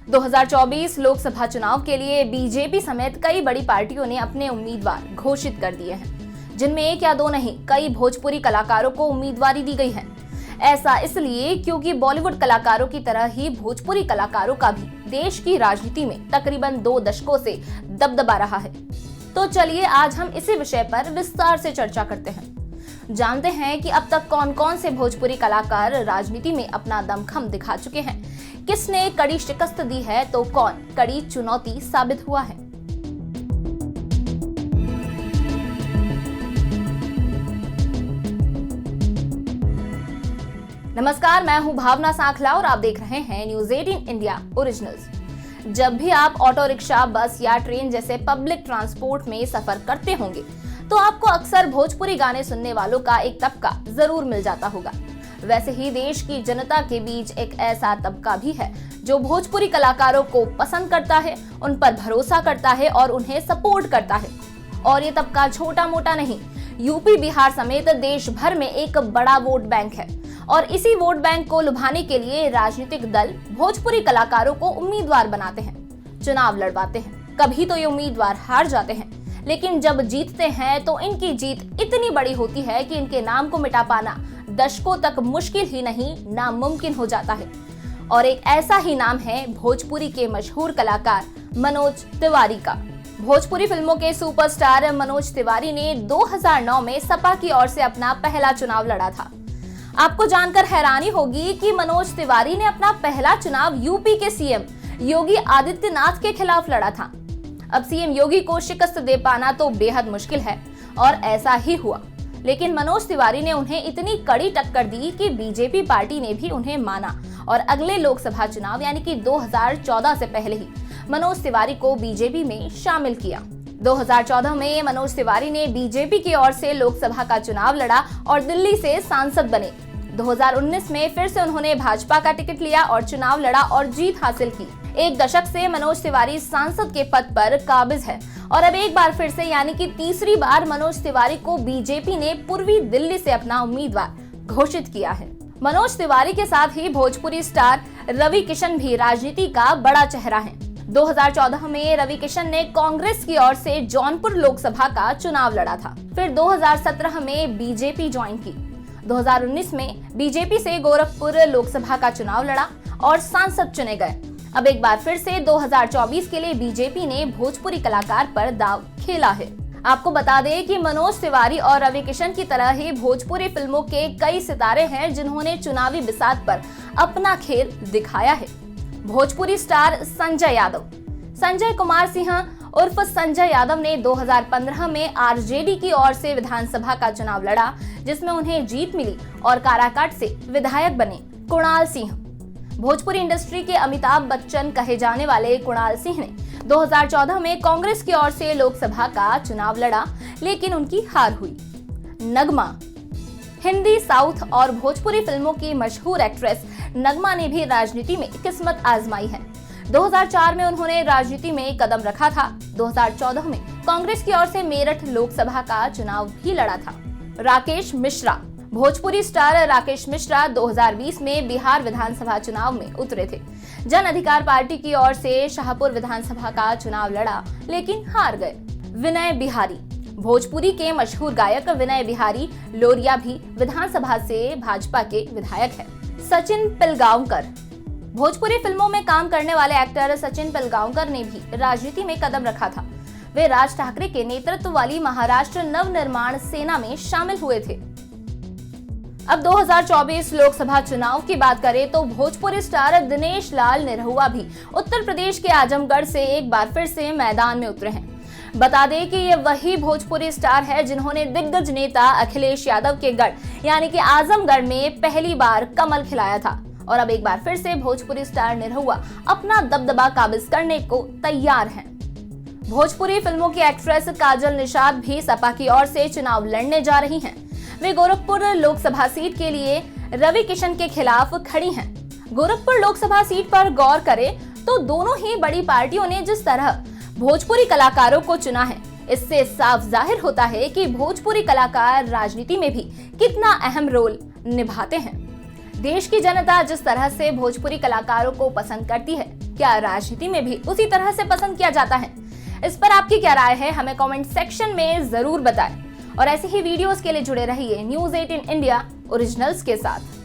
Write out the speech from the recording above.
2024 लोकसभा चुनाव के लिए बीजेपी समेत कई बड़ी पार्टियों ने अपने उम्मीदवार घोषित कर दिए हैं, जिनमें एक या दो नहीं कई भोजपुरी कलाकारों को उम्मीदवारी दी गई है। ऐसा इसलिए क्योंकि बॉलीवुड कलाकारों की तरह ही भोजपुरी कलाकारों का भी देश की राजनीति में तकरीबन 2 दशकों से दबदबा रहा है। तो चलिए आज हम इसी विषय पर विस्तार से चर्चा करते हैं। जानते हैं कि अब तक कौन कौन से भोजपुरी कलाकार राजनीति में अपना दमखम दिखा चुके हैं, किसने कड़ी शिकस्त दी है तो कौन कड़ी चुनौती साबित हुआ है। नमस्कार, मैं हूं भावना सांखला और आप देख रहे हैं न्यूज़ 18 इंडिया ओरिजिनल्स। जब भी आप ऑटो रिक्शा, बस या ट्रेन जैसे पब्लिक ट्रांसपोर्ट में सफर करते होंगे तो आपको अक्सर भोजपुरी गाने सुनने वालों का एक तबका जरूर मिल जाता होगा। वैसे ही देश की जनता के बीच एक ऐसा तबका भी है जो भोजपुरी कलाकारों को पसंद करता है, उन पर भरोसा करता है और उन्हें सपोर्ट करता है। और ये तबका छोटा मोटा नहीं, यूपी, बिहार समेत देश भर में एक बड़ा वोट बैंक है। और इसी वोट बैंक को लुभाने के लिए राजनीतिक दल भोजपुरी कलाकारों को उम्मीदवार बनाते हैं, चुनाव लड़वाते हैं। कभी तो ये उम्मीदवार हार जाते हैं, लेकिन जब जीतते हैं तो इनकी जीत इतनी बड़ी होती है कि इनके नाम को मिटा पाना दशकों तक मुश्किल ही नहीं, नामुमकिन हो जाता है। और एक ऐसा ही नाम है भोजपुरी के मशहूर कलाकार मनोज तिवारी का। भोजपुरी फिल्मों के सुपरस्टार मनोज तिवारी ने 2009 में सपा की ओर से अपना पहला चुनाव लड़ा था। आपको जानकर हैरानी होगी कि मनोज तिवारी ने अपना पहला चुनाव यूपी के सीएम योगी आदित्यनाथ के खिलाफ लड़ा था। अब सीएम योगी को शिकस्त दे पाना तो बेहद मुश्किल है और ऐसा ही हुआ। लेकिन मनोज तिवारी ने उन्हें इतनी कड़ी टक्कर दी कि बीजेपी पार्टी ने भी उन्हें माना और अगले लोकसभा चुनाव यानी कि 2014 से पहले ही मनोज तिवारी को बीजेपी में शामिल किया। 2014 में मनोज तिवारी ने बीजेपी की ओर से लोकसभा का चुनाव लड़ा और दिल्ली से सांसद बने। 2019 में फिर से उन्होंने भाजपा का टिकट लिया और चुनाव लड़ा और जीत हासिल की। एक दशक से मनोज तिवारी सांसद के पद पर काबिज है और अब एक बार फिर से यानी कि तीसरी बार मनोज तिवारी को बीजेपी ने पूर्वी दिल्ली से अपना उम्मीदवार घोषित किया है। मनोज तिवारी के साथ ही भोजपुरी स्टार रवि किशन भी राजनीति का बड़ा चेहरा है। 2014 में रवि किशन ने कांग्रेस की ओर से जौनपुर लोकसभा का चुनाव लड़ा था। फिर 2017 में बीजेपी ज्वाइन की। 2019 में बीजेपी से गोरखपुर लोकसभा का चुनाव लड़ा और सांसद चुने गए। अब एक बार फिर से 2024 के लिए बीजेपी ने भोजपुरी कलाकार पर दांव खेला है। आपको बता दें कि मनोज तिवारी और रवि किशन की तरह ही भोजपुरी फिल्मों के कई सितारे हैं जिन्होंने चुनावी बिसात पर अपना खेल दिखाया है। भोजपुरी स्टार संजय यादव। संजय कुमार सिंह उर्फ संजय यादव ने 2015 में आरजेडी की ओर से विधानसभा का चुनाव लड़ा, जिसमें उन्हें जीत मिली और काराकाट से विधायक बने। कुणाल सिंह। भोजपुरी इंडस्ट्री के अमिताभ बच्चन कहे जाने वाले कुणाल सिंह ने 2014 में कांग्रेस की ओर से लोकसभा का चुनाव लड़ा, लेकिन उनकी हार हुई। नगमा। हिंदी, साउथ और भोजपुरी फिल्मों की मशहूर एक्ट्रेस नगमा ने भी राजनीति में किस्मत आजमाई है। 2004 में उन्होंने राजनीति में कदम रखा था। 2014 में कांग्रेस की ओर से मेरठ लोकसभा का चुनाव भी लड़ा था। राकेश मिश्रा। भोजपुरी स्टार राकेश मिश्रा 2020 में बिहार विधानसभा चुनाव में उतरे थे। जन अधिकार पार्टी की ओर से शाहपुर विधानसभा का चुनाव लड़ा, लेकिन हार गए। विनय बिहारी। भोजपुरी के मशहूर गायक विनय बिहारी लोरिया भी विधानसभा से भाजपा के विधायक है। सचिन पिलगांवकर। भोजपुरी फिल्मों में काम करने वाले एक्टर सचिन पिलगांवकर ने भी राजनीति में कदम रखा था। वे राज ठाकरे के नेतृत्व वाली महाराष्ट्र नवनिर्माण सेना में शामिल हुए थे। अब 2024 लोकसभा चुनाव की बात करें तो भोजपुरी स्टार दिनेश लाल निरहुआ भी उत्तर प्रदेश के आजमगढ़ से एक बार फिर से मैदान में उतरे हैं। बता दें कि ये वही भोजपुरी स्टार है जिन्होंने दिग्गज नेता अखिलेश यादव के गढ़ यानी कि आजमगढ़ में पहली बार कमल खिलाया था। और अब एक बार फिर से भोजपुरी स्टार निरहुआ अपना दबदबा काबिज करने को तैयार हैं। भोजपुरी फिल्मों की एक्ट्रेस काजल निषाद भी सपा की ओर से चुनाव लड़ने जा रही हैं। वे गोरखपुर लोकसभा सीट के लिए रवि किशन के खिलाफ खड़ी हैं। गोरखपुर लोकसभा सीट पर गौर करें तो दोनों ही बड़ी पार्टियों ने जिस तरह भोजपुरी कलाकारों को चुना है, इससे साफ जाहिर होता है कि भोजपुरी कलाकार राजनीति में भी कितना अहम रोल निभाते हैं। देश की जनता जिस तरह से भोजपुरी कलाकारों को पसंद करती है, क्या राजनीति में भी उसी तरह से पसंद किया जाता है? इस पर आपकी क्या राय है, हमें कमेंट सेक्शन में जरूर बताएं। और ऐसे ही वीडियोस के लिए जुड़े रहिए न्यूज़ 18 इंडिया ओरिजिनल्स के साथ।